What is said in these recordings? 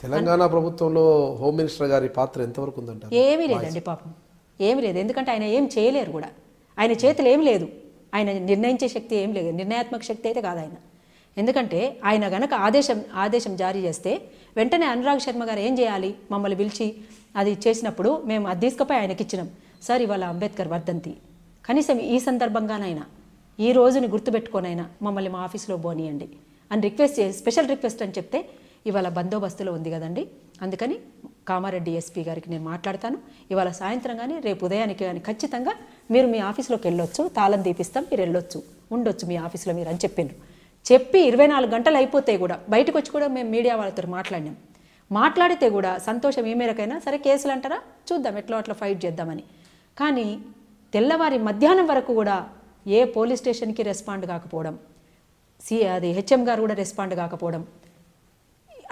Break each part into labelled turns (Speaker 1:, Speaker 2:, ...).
Speaker 1: తెలంగాణ ప్రభుత్వంలో home minister గారి పాత్ర ఎంతవరకు ఉందంటారు?
Speaker 2: ఏమీ లేదండి పాపం, ఏమీ లేదు. ఎందుకంటే ఆయన ఏం చేయలేరు కూడా, ఆయన చేతులు ఏం లేదు, ఆయన నిర్ణయించే శక్తి ఏం లేదు, నిర్ణయాత్మక శక్తి అయితే కాదు ఆయన. ఎందుకంటే ఆయన గనక ఆదేశం జారీ చేస్తే వెంటనే అనురాగ్ శర్మ గారు ఏం చేయాలి, మమ్మల్ని పిలిచి అది చేసినప్పుడు మేము అది తీసుకుపోయి ఆయనకి ఇచ్చినాం. సార్ ఇవాళ అంబేద్కర్ వర్ధంతి, కనీసం ఈ సందర్భంగానైనా ఈ రోజుని గుర్తుపెట్టుకోనైనా మమ్మల్ని మా ఆఫీస్లో పోనీయండి అని రిక్వెస్ట్ చేసి, స్పెషల్ రిక్వెస్ట్ అని చెప్తే ఇవాళ బందోబస్తులో ఉంది కదండి. అందుకని కామారెడ్డి ఎస్పీ గారికి నేను మాట్లాడతాను, ఇవాళ సాయంత్రం కానీ రేపు ఉదయానికి కానీ ఖచ్చితంగా మీరు మీ ఆఫీస్లోకి వెళ్ళొచ్చు, తాళం తీపిస్తాం, మీరు వెళ్ళొచ్చు, ఉండొచ్చు మీ ఆఫీస్లో మీరు అని చెప్పిండ్రు. చెప్పి 24 గంటలు అయిపోతే కూడా బయటకు వచ్చి కూడా మేము మీడియా వాళ్ళతో మాట్లాడినాం. మాట్లాడితే కూడా సంతోషం ఏ మేరకైనా సరే కేసులు అంటారా చూద్దాం, ఎట్లా అట్లా ఫైట్ చేద్దామని. కానీ తెల్లవారి మధ్యాహ్నం వరకు కూడా ఏ పోలీస్ స్టేషన్కి రెస్పాండ్ కాకపోవడం, అది హెచ్ఎం గారు కూడా రెస్పాండ్ కాకపోవడం,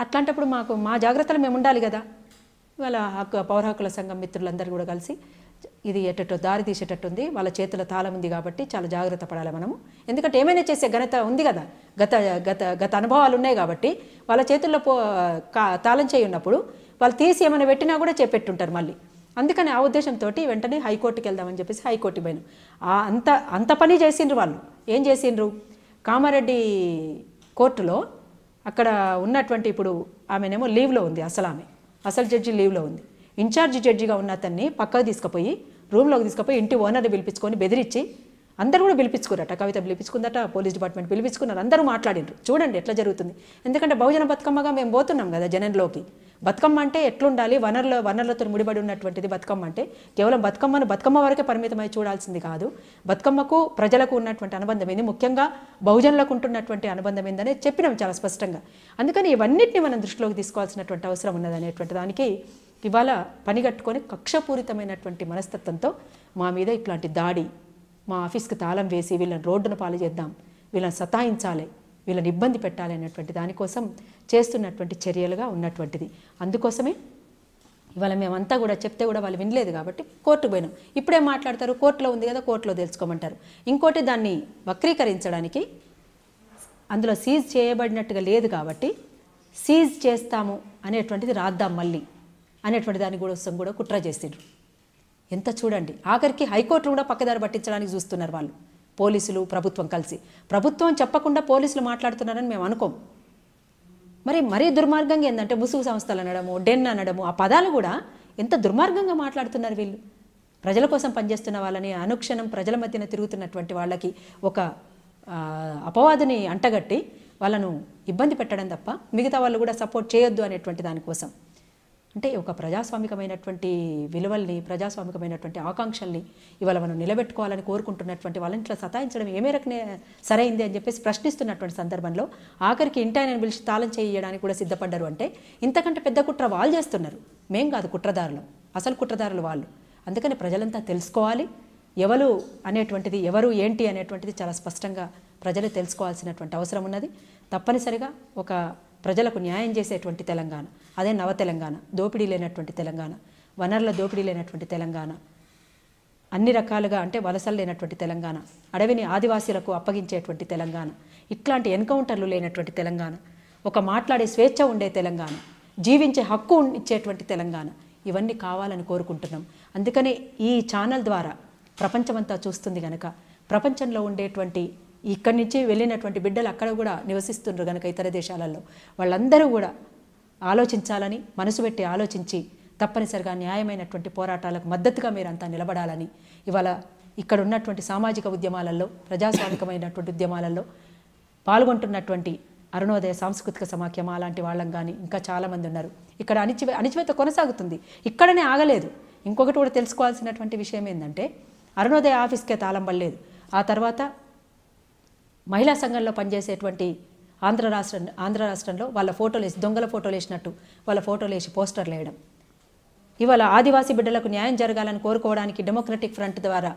Speaker 2: అట్లాంటప్పుడు మా జాగ్రత్తలు మేము ఉండాలి కదా. ఇవాళ పౌర హక్కుల సంఘం మిత్రులందరూ కూడా కలిసి ఇది ఎట్టో దారి తీసేటట్టుంది, వాళ్ళ చేతుల తాళం ఉంది కాబట్టి చాలా జాగ్రత్త పడాలి మనము. ఎందుకంటే ఏమైనా చేసే ఘనత ఉంది కదా, గత అనుభవాలు ఉన్నాయి కాబట్టి వాళ్ళ చేతుల్లో తాళం చేయి ఉన్నప్పుడు వాళ్ళు తీసి ఏమైనా పెట్టినా కూడా చేపెట్టుంటారు మళ్ళీ. అందుకని ఆ ఉద్దేశంతో వెంటనే హైకోర్టుకి వెళ్దామని చెప్పేసి హైకోర్టు పోయినాం. అంత పని చేసిండ్రు వాళ్ళు. ఏం చేసిండ్రు, కామారెడ్డి కోర్టులో అక్కడ ఉన్నటువంటి ఇప్పుడు ఆమెనేమో లీవ్లో ఉంది, అసలు జడ్జి లీవ్లో ఉంది. ఇన్ఛార్జ్ జడ్జిగా ఉన్న అతన్ని పక్కకు తీసుకుపోయి రూమ్లోకి తీసుకుపోయి ఇంటి ఓనర్ని పిలిపించుకొని బెదిరించి అందరూ కూడా పిలిపించుకున్నారట, కవిత పిలిపించుకుందట, పోలీస్ డిపార్ట్మెంట్ పిలిపించుకున్నారు, అందరూ మాట్లాడినారు. చూడండి ఎట్లా జరుగుతుంది. ఎందుకంటే బహుజన బతుకమ్మగా మేము పోతున్నాం కదా జనంలోకి. బతుకమ్మ అంటే ఎట్లుండాలి, వనరులతో ముడిపడి ఉన్నటువంటిది బతుకమ్మ అంటే. కేవలం బతుకమ్మ వరకే పరిమితమై చూడాల్సింది కాదు. బతుకమ్మకు ప్రజలకు ఉన్నటువంటి అనుబంధం ఏంది, ముఖ్యంగా బహుజనులకు ఉంటున్నటువంటి అనుబంధం ఏందని చెప్పినాం చాలా స్పష్టంగా. అందుకని ఇవన్నిటిని మనం దృష్టిలోకి తీసుకోవాల్సినటువంటి అవసరం ఉన్నదనేటువంటి దానికి ఇవాళ పనిగట్టుకొని కక్షపూరితమైనటువంటి మనస్తత్వంతో మా మీద ఇట్లాంటి దాడి, మా ఆఫీస్కి తాళం వేసి వీళ్ళని రోడ్డున పాలు చేద్దాం, వీళ్ళని సతాయించాలి, వీళ్ళని ఇబ్బంది పెట్టాలి అనేటువంటి దానికోసం చేస్తున్నటువంటి చర్యలుగా ఉన్నటువంటిది. అందుకోసమే ఇవాళ మేమంతా కూడా చెప్తే కూడా వాళ్ళు వినలేదు కాబట్టి కోర్టుకు పోయినాం. ఇప్పుడే మాట్లాడతారు, కోర్టులో ఉంది కదా కోర్టులో తెలుసుకోమంటారు. ఇంకోటి దాన్ని వక్రీకరించడానికి అందులో సీజ్ చేయబడినట్టుగా లేదు కాబట్టి సీజ్ చేస్తాము అనేటువంటిది రాద్దాం మళ్ళీ అనేటువంటి దాని కోసం కూడా కుట్ర చేసిండ్రు. ఎంత చూడండి, ఆఖరికి హైకోర్టు కూడా పక్కదారి పట్టించడానికి చూస్తున్నారు వాళ్ళు, పోలీసులు ప్రభుత్వం కలిసి. ప్రభుత్వం చెప్పకుండా పోలీసులు మాట్లాడుతున్నారని మేము అనుకోం. మరీ దుర్మార్గంగా ఏంటంటే ముసుగు సంస్థలు అనడము, డెన్ అనడము, ఆ పదాలు కూడా ఎంత దుర్మార్గంగా మాట్లాడుతున్నారు వీళ్ళు. ప్రజల కోసం పనిచేస్తున్న వాళ్ళని, అనుక్షణం ప్రజల మధ్యన తిరుగుతున్నటువంటి వాళ్ళకి ఒక అపవాదుని అంటగట్టి వాళ్ళను ఇబ్బంది పెట్టడం తప్ప మిగతా వాళ్ళు కూడా సపోర్ట్ చేయొద్దు అనేటువంటి దానికోసం. అంటే ఒక ప్రజాస్వామికమైనటువంటి విలువల్ని, ప్రజాస్వామికమైనటువంటి ఆకాంక్షల్ని ఇవాళ మనం నిలబెట్టుకోవాలని కోరుకుంటున్నటువంటి వాళ్ళని ఇట్లా సతాయించడం ఏ మేరకునే సరైంది అని చెప్పేసి ప్రశ్నిస్తున్నటువంటి సందర్భంలో ఆఖరికి ఇంటాయనని పిలిచి తాళం చేయడానికి కూడా సిద్ధపడ్డారు. అంటే ఇంతకంటే పెద్ద కుట్ర వాళ్ళు చేస్తున్నారు, మేం కాదు కుట్రదారులు, అసలు కుట్రదారులు వాళ్ళు. అందుకని ప్రజలంతా తెలుసుకోవాలి, ఎవరు అనేటువంటిది, ఎవరు ఏంటి అనేటువంటిది చాలా స్పష్టంగా ప్రజలు తెలుసుకోవాల్సినటువంటి అవసరం ఉన్నది. తప్పనిసరిగా ఒక ప్రజలకు న్యాయం చేసేటువంటి తెలంగాణ, అదే నవ తెలంగాణ, దోపిడీ లేనటువంటి తెలంగాణ, వనరుల దోపిడీ లేనటువంటి తెలంగాణ, అన్ని రకాలుగా అంటే వలసలు లేనటువంటి తెలంగాణ, అడవిని ఆదివాసీలకు అప్పగించేటువంటి తెలంగాణ, ఇట్లాంటి ఎన్కౌంటర్లు లేనటువంటి తెలంగాణ, ఒక మాట్లాడే స్వేచ్ఛ ఉండే తెలంగాణ, జీవించే హక్కు ఇచ్చేటువంటి తెలంగాణ, ఇవన్నీ కావాలని కోరుకుంటున్నాం. అందుకనే ఈ ఛానల్ ద్వారా ప్రపంచమంతా చూస్తుంది కనుక, ప్రపంచంలో ఉండేటువంటి ఇక్కడి నుంచి వెళ్ళినటువంటి బిడ్డలు అక్కడ కూడా నివసిస్తున్నారు కనుక ఇతర దేశాలలో, వాళ్ళందరూ కూడా ఆలోచించాలని, మనసు పెట్టి ఆలోచించి తప్పనిసరిగా న్యాయమైనటువంటి పోరాటాలకు మద్దతుగా మీరంతా నిలబడాలని ఇవాళ ఇక్కడ ఉన్నటువంటి సామాజిక ఉద్యమాలలో, ప్రజాస్వామికమైనటువంటి ఉద్యమాలలో పాల్గొంటున్నటువంటి అరుణోదయ సాంస్కృతిక సమాఖ్యం అలాంటి వాళ్ళం కానీ ఇంకా చాలామంది ఉన్నారు. ఇక్కడ అణిచివేత కొనసాగుతుంది, ఇక్కడనే ఆగలేదు. ఇంకొకటి కూడా తెలుసుకోవాల్సినటువంటి విషయం ఏంటంటే, అరుణోదయ ఆఫీస్కే తాళం పడలేదు. ఆ తర్వాత మహిళా సంఘంలో పనిచేసేటువంటి ఆంధ్ర రాష్ట్రంలో వాళ్ళ ఫోటోలు వేసి, దొంగల ఫోటోలు వేసినట్టు వాళ్ళ ఫోటోలు వేసి పోస్టర్లు వేయడం. ఇవాళ ఆదివాసీ బిడ్డలకు న్యాయం జరగాలని కోరుకోవడానికి డెమోక్రటిక్ ఫ్రంట్ ద్వారా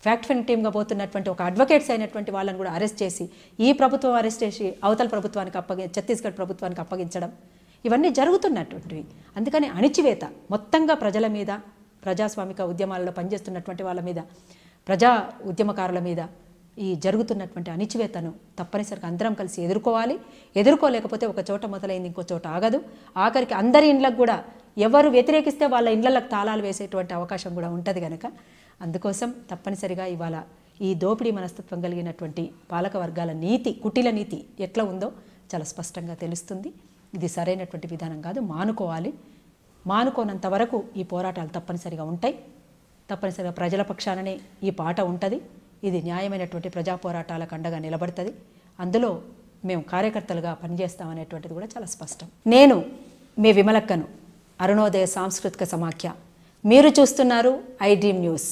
Speaker 2: ఫ్యాక్ట్ ఫైండింగ్ టీమ్గా పోతున్నటువంటి ఒక అడ్వకేట్స్ అయినటువంటి వాళ్ళని కూడా అరెస్ట్ చేసి, ఈ ప్రభుత్వం అరెస్ట్ చేసి అవతల ప్రభుత్వానికి ఛత్తీస్గఢ్ ప్రభుత్వానికి అప్పగించడం, ఇవన్నీ జరుగుతున్నటువంటివి. అందుకని అణిచివేత మొత్తంగా ప్రజల మీద, ప్రజాస్వామిక ఉద్యమాలలో పనిచేస్తున్నటువంటి వాళ్ళ మీద ప్రజా ఉద్యమకారుల మీద ఈ జరుగుతున్నటువంటి అణిచివేతను తప్పనిసరిగా అందరం కలిసి ఎదుర్కోవాలి. ఎదుర్కోలేకపోతే ఒక చోట మొదలైంది ఇంకో చోట ఆగదు. ఆఖరికి అందరి ఇండ్లకు కూడా ఎవరు వ్యతిరేకిస్తే వాళ్ళ ఇండ్లకు తాళాలు వేసేటువంటి అవకాశం కూడా ఉంటుంది కనుక అందుకోసం తప్పనిసరిగా ఇవాళ ఈ దోపిడీ మనస్తత్వం కలిగినటువంటి పాలక వర్గాల నీతి, కుటిల నీతి ఎట్లా ఉందో చాలా స్పష్టంగా తెలుస్తుంది. ఇది సరైనటువంటి విధానం కాదు, మానుకోవాలి. మానుకోనంత వరకు ఈ పోరాటాలు తప్పనిసరిగా ఉంటాయి. తప్పనిసరిగా ప్రజల పక్షాననే ఈ పాట ఉంటుంది. ఇది న్యాయమైనటువంటి ప్రజా పోరాటాలకు అండగా నిలబడుతుంది. అందులో మేము కార్యకర్తలుగా పనిచేస్తామనేటువంటిది కూడా చాలా స్పష్టం. నేను మీ విమలక్కను, అరుణోదయ సాంస్కృతిక సమాఖ్య. మీరు చూస్తున్నారు ఐ డ్రీమ్ న్యూస్.